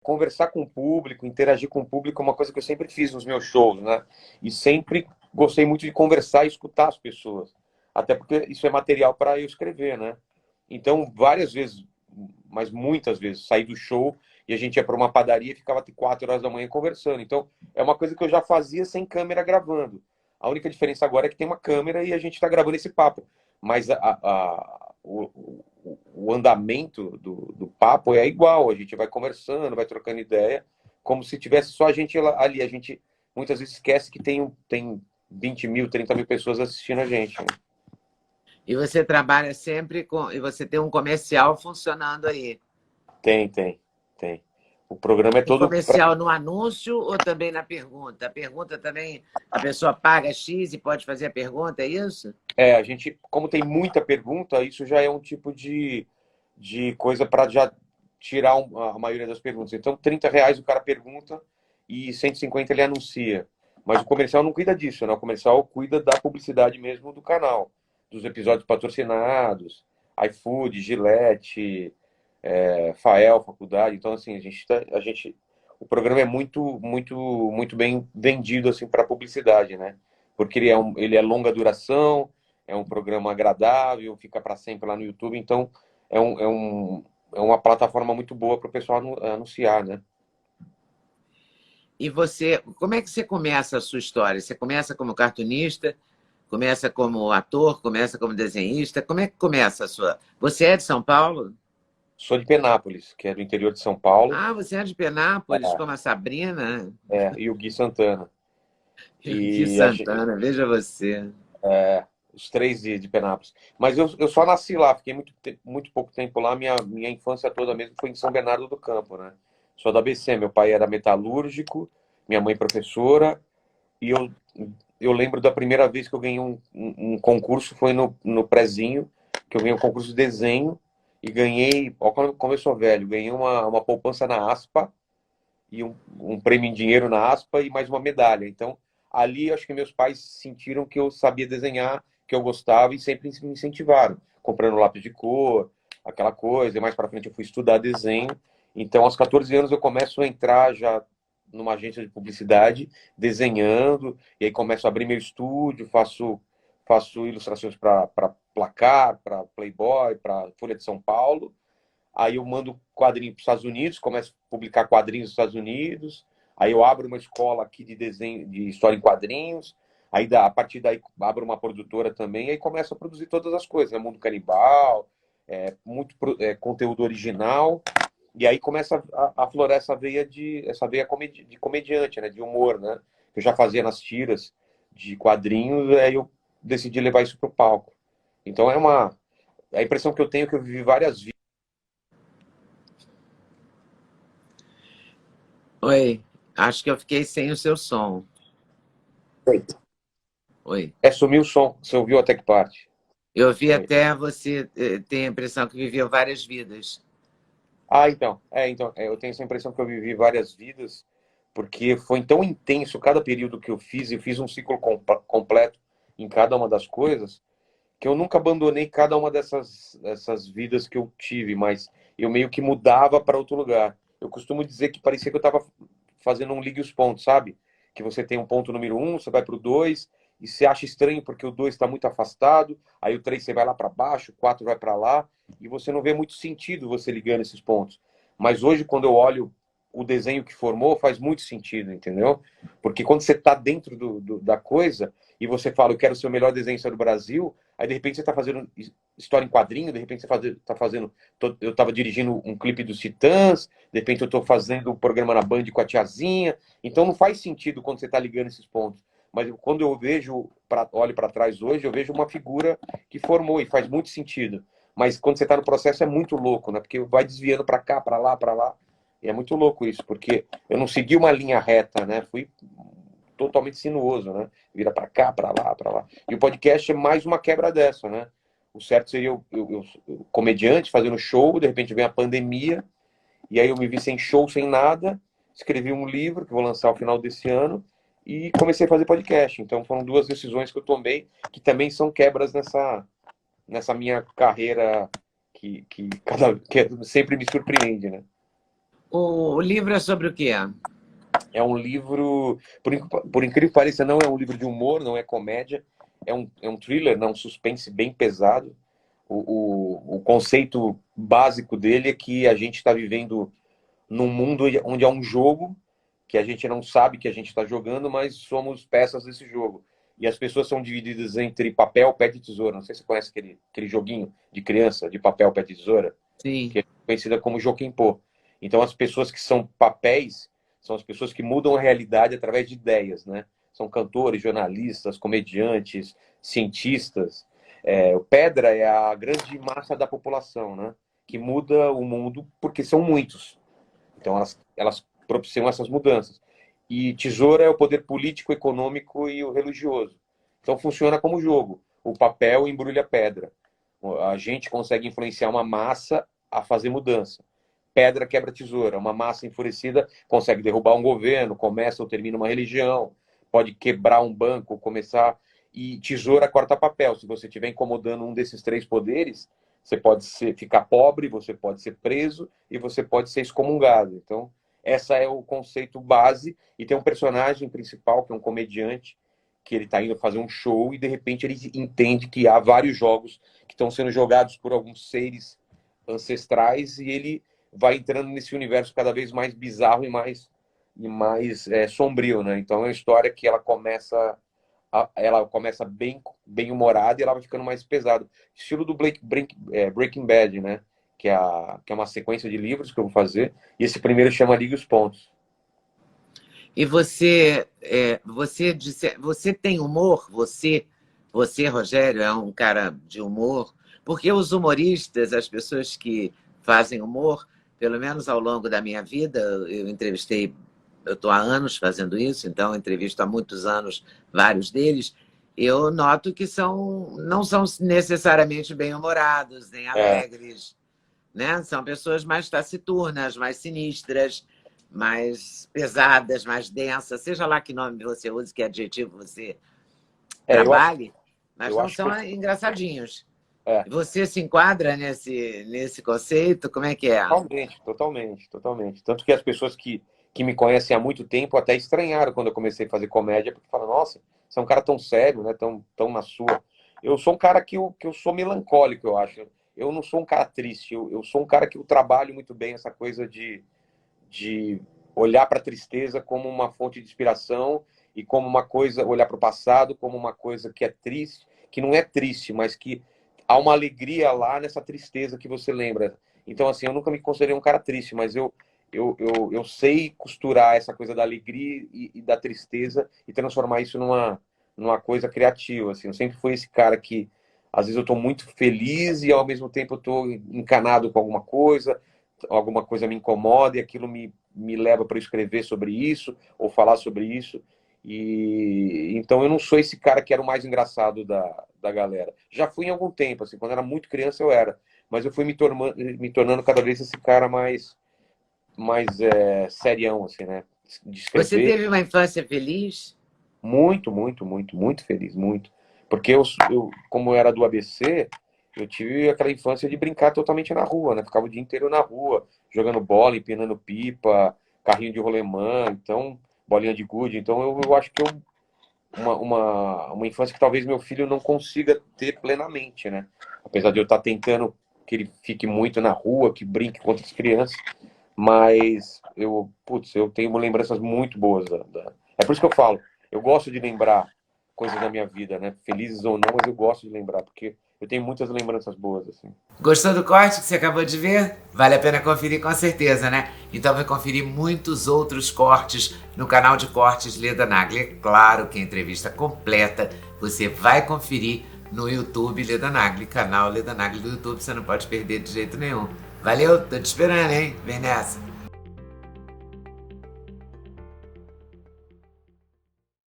conversar com o público, interagir com o público é uma coisa que eu sempre fiz nos meus shows, né? E sempre gostei muito de conversar e escutar as pessoas. Até porque isso é material para eu escrever, né? Então, várias vezes, mas muitas vezes, saí do show e a gente ia para uma padaria e ficava até 4 horas da manhã conversando. Então, é uma coisa que eu já fazia sem câmera gravando. A única diferença agora é que tem uma câmera e a gente está gravando esse papo. Mas o andamento do papo é igual. A gente vai conversando, vai trocando ideia, como se tivesse só a gente ali. A gente muitas vezes esquece que tem 20 mil, 30 mil pessoas assistindo a gente, né? E você trabalha sempre com... E você tem um comercial funcionando aí. Tem. O programa é Um todo comercial no anúncio ou também na pergunta? A pergunta também, a pessoa paga X e pode fazer a pergunta, é isso? a gente, como tem muita pergunta, isso já é um tipo de coisa para já tirar a maioria das perguntas. Então, R$ 30 o cara pergunta e 150 ele anuncia. Mas o comercial não cuida disso, né? O comercial cuida da publicidade mesmo do canal, dos episódios patrocinados, iFood, Gillette, Fael, faculdade. Então, assim, o programa é muito bem vendido assim para publicidade, né? Porque ele é longa duração, é um programa agradável, fica para sempre lá no YouTube. Então, é, um, é, um, é uma plataforma muito boa para o pessoal anunciar, né? E você, como é que você começa a sua história? Você começa como cartunista, começa como ator, começa como desenhista? Como é que começa a sua... Você é de São Paulo? Sou de Penápolis, que é do interior de São Paulo, Ah, você é de Penápolis, como a Sabrina e o Gui Santana. e o Gui E Santana, veja você. os três de Penápolis. Mas eu só nasci lá, fiquei muito pouco tempo lá. Minha infância toda mesmo foi em São Bernardo do Campo, né? Sou da ABC, meu pai era metalúrgico, minha mãe professora, e eu lembro da primeira vez que eu ganhei um concurso, foi no Prezinho, que eu ganhei um concurso de desenho, e ganhei, ó, como eu sou velho, ganhei uma poupança na Aspa, e um prêmio em dinheiro na Aspa, e mais uma medalha. Então, ali, acho que meus pais sentiram que eu sabia desenhar, que eu gostava, e sempre me incentivaram, comprando lápis de cor, aquela coisa, e mais para frente eu fui estudar desenho. Então, aos 14 anos, eu começo a entrar já numa agência de publicidade, desenhando, e aí começo a abrir meu estúdio, faço ilustrações para Placar, para Playboy, para Folha de São Paulo. Aí eu mando quadrinho para os Estados Unidos, começo a publicar quadrinhos nos Estados Unidos. Aí eu abro uma escola aqui de desenho, de história em quadrinhos. Aí a partir daí abro uma produtora também, e aí começo a produzir todas as coisas, né? Mundo Canibal, muito conteúdo original. E aí começa a aflorar essa veia de comediante, né? De humor, né? Que eu já fazia nas tiras de quadrinhos, aí eu decidi levar isso para o palco. Então a impressão que eu tenho é que eu vivi várias vidas. Oi, acho que eu fiquei sem o seu som. Oi. Sumiu o som, você ouviu até que parte? Eu vi Oi. até você tem a impressão que viveu várias vidas. Eu tenho essa impressão que eu vivi várias vidas, porque foi tão intenso cada período que eu fiz um ciclo completo em cada uma das coisas, que eu nunca abandonei cada uma dessas vidas que eu tive, mas eu meio que mudava para outro lugar. Eu costumo dizer que parecia que eu estava fazendo um ligue os pontos, sabe? Que você tem um ponto número 1, você vai para o 2, e você acha estranho porque o 2 está muito afastado, aí o 3 você vai lá para baixo, o 4 vai para lá, e você não vê muito sentido você ligando esses pontos. Mas hoje, quando eu olho o desenho que formou, faz muito sentido, entendeu? Porque quando você está dentro da coisa e você fala, eu quero ser o melhor desenhista do Brasil, aí de repente você está fazendo história em quadrinho, de repente você está fazendo. Eu estava dirigindo um clipe dos Titãs, de repente eu estou fazendo um programa na Band com a tiazinha. Então não faz sentido quando você está ligando esses pontos. Mas quando eu olho para trás hoje, eu vejo uma figura que formou e faz muito sentido. Mas quando você está no processo é muito louco, né? Porque vai desviando para cá, para lá, para lá. E é muito louco isso, porque eu não segui uma linha reta, né? Fui totalmente sinuoso, né? Vira para cá, para lá, para lá. E o podcast é mais uma quebra dessa, né? O certo seria eu comediante, fazendo show, de repente vem a pandemia, e aí eu me vi sem show, sem nada, escrevi um livro que vou lançar ao final desse ano, e comecei a fazer podcast. Então foram duas decisões que eu tomei, que também são quebras nessa minha carreira que sempre me surpreende, né? O livro é sobre o quê? É um livro, por incrível que pareça, não é um livro de humor, não é comédia, é um thriller, não, um suspense bem pesado. O conceito básico dele é que a gente está vivendo num mundo onde há um jogo que a gente não sabe que a gente está jogando, mas somos peças desse jogo. E as pessoas são divididas entre papel, pedra e tesoura. Não sei se você conhece aquele joguinho de criança, de papel, pedra e tesoura, Sim. que é conhecida como Jokenpô. Então, as pessoas que são papéis são as pessoas que mudam a realidade através de ideias, né? São cantores, jornalistas, comediantes, cientistas. O pedra é a grande massa da população, né? Que muda o mundo porque são muitos. Então, elas propiciam essas mudanças. E tesoura é o poder político, econômico e o religioso. Então, funciona como jogo. O papel embrulha pedra. A gente consegue influenciar uma massa a fazer mudança. Pedra quebra tesoura. Uma massa enfurecida consegue derrubar um governo, começa ou termina uma religião, pode quebrar um banco, começar. E tesoura corta papel. Se você estiver incomodando um desses três poderes, você pode ficar pobre, você pode ser preso e você pode ser excomungado. Então, essa é o conceito base. E tem um personagem principal, que é um comediante, que ele está indo fazer um show e, de repente, ele entende que há vários jogos que estão sendo jogados por alguns seres ancestrais e ele vai entrando nesse universo cada vez mais bizarro e mais sombrio, né? Então é uma história que ela começa bem humorada e ela vai ficando mais pesada. Estilo do Breaking Bad, né? Que é uma sequência de livros que eu vou fazer. E esse primeiro chama Liga os Pontos. E você tem humor? Você, Rogério, é um cara de humor? Porque os humoristas, as pessoas que fazem humor, pelo menos ao longo da minha vida, eu estou há anos fazendo isso, então eu entrevisto há muitos anos vários deles, eu noto que não são necessariamente bem-humorados, nem É, alegres, né? São pessoas mais taciturnas, mais sinistras, mais pesadas, mais densas, seja lá que nome você use, que adjetivo você eu acho, trabalhe, mas eu não acho que são engraçadinhos. é, Você se enquadra nesse conceito? Como é que é? totalmente, totalmente, totalmente. Tanto que as pessoas que me conhecem há muito tempo até estranharam quando eu comecei a fazer comédia, porque falam, nossa, você é um cara tão sério, né? Tão na sua. Eu sou um cara que eu sou melancólico, eu acho. Eu não sou um cara triste, eu sou um cara que eu trabalho muito bem essa coisa de olhar para a tristeza como uma fonte de inspiração e como uma coisa, olhar para o passado como uma coisa que é triste, que não é triste, mas que há uma alegria lá nessa tristeza que você lembra. Então, assim, eu nunca me considerei um cara triste, mas eu sei costurar essa coisa da alegria e da tristeza e transformar isso numa coisa criativa. Assim. Eu sempre fui esse cara que, às vezes, eu estou muito feliz e, ao mesmo tempo, eu estou encanado com alguma coisa me incomoda e aquilo me leva para escrever sobre isso ou falar sobre isso. E então eu não sou esse cara que era o mais engraçado da galera. Já fui em algum tempo, assim, quando era muito criança eu era, mas eu fui me tornando cada vez esse cara mais serião, assim, né? De Você escrever teve uma infância feliz? muito, muito, muito, muito feliz, muito. Porque como eu era do ABC, eu tive aquela infância de brincar totalmente na rua, né? Ficava o dia inteiro na rua, jogando bola, empinando pipa, carrinho de rolemã, então, bolinha de gude. Então, eu acho que uma infância que talvez meu filho não consiga ter plenamente, né? Apesar de eu estar tentando que ele fique muito na rua, que brinque com outras crianças, mas eu tenho lembranças muito boas. É por isso que eu falo, eu gosto de lembrar coisas da minha vida, né? Felizes ou não, mas eu gosto de lembrar, porque eu tenho muitas lembranças boas, assim. Gostou do corte que você acabou de ver? Vale a pena conferir com certeza, né? Então vai conferir muitos outros cortes no canal de cortes Leda Nagli. É claro que a entrevista completa você vai conferir no YouTube Leda Nagli, canal Leda Nagli do YouTube, você não pode perder de jeito nenhum. Valeu, tô te esperando, hein? Vem nessa!